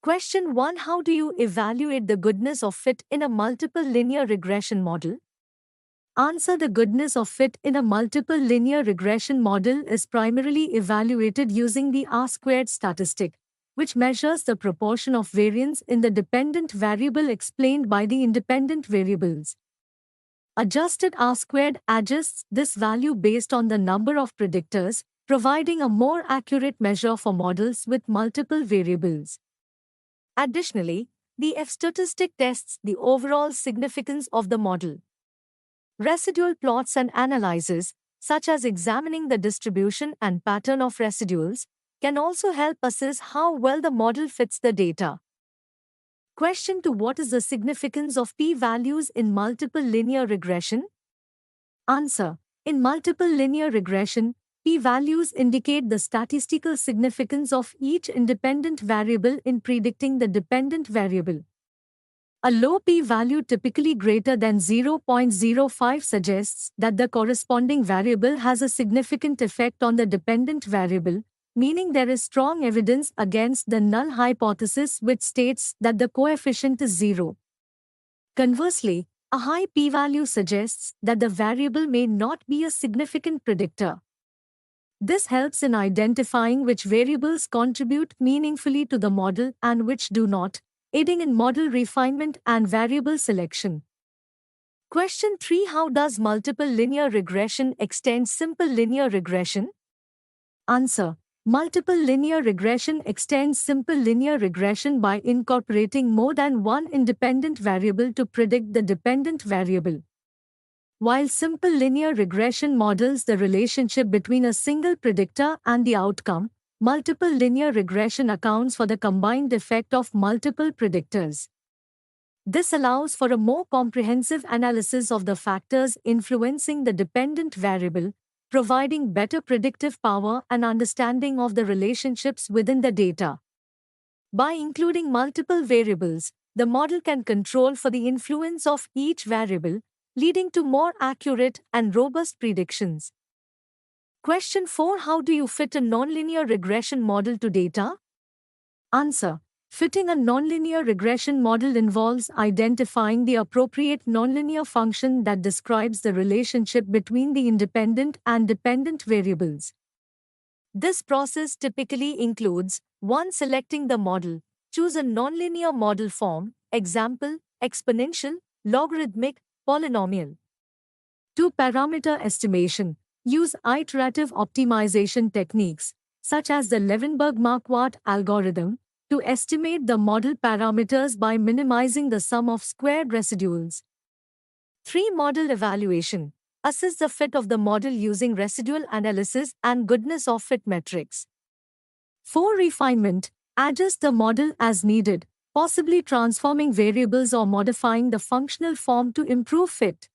Question 1. How do you evaluate the goodness of fit in a multiple linear regression model? Answer. The goodness of fit in a multiple linear regression model is primarily evaluated using the R-squared statistic, which measures the proportion of variance in the dependent variable explained by the independent variables. Adjusted R-squared adjusts this value based on the number of predictors, providing a more accurate measure for models with multiple variables. Additionally, the F-statistic tests the overall significance of the model. Residual plots and analyses, such as examining the distribution and pattern of residuals, can also help assess how well the model fits the data. Question 2. What is the significance of p-values in multiple linear regression? Answer. In multiple linear regression, p-values indicate the statistical significance of each independent variable in predicting the dependent variable. A low p-value, typically greater than 0.05, suggests that the corresponding variable has a significant effect on the dependent variable, meaning there is strong evidence against the null hypothesis, which states that the coefficient is 0. Conversely, a high p-value suggests that the variable may not be a significant predictor. This helps in identifying which variables contribute meaningfully to the model and which do not, aiding in model refinement and variable selection. Question 3. How does multiple linear regression extend simple linear regression? Answer. Multiple linear regression extends simple linear regression by incorporating more than one independent variable to predict the dependent variable. While simple linear regression models the relationship between a single predictor and the outcome, multiple linear regression accounts for the combined effect of multiple predictors. This allows for a more comprehensive analysis of the factors influencing the dependent variable, providing better predictive power and understanding of the relationships within the data. By including multiple variables, the model can control for the influence of each variable, leading to more accurate and robust predictions. Question 4. How do you fit a nonlinear regression model to data? Answer. Fitting a nonlinear regression model involves identifying the appropriate nonlinear function that describes the relationship between the independent and dependent variables. This process typically includes 1. Selecting the model. Choose a nonlinear model form, example, exponential, logarithmic, polynomial. 2. Parameter estimation. Use iterative optimization techniques, such as the Levenberg-Marquardt algorithm, to estimate the model parameters by minimizing the sum of squared residuals. 3. Model evaluation. Assess the fit of the model using residual analysis and goodness of fit metrics. 4. Refinement. Adjust the model as needed, possibly transforming variables or modifying the functional form to improve fit.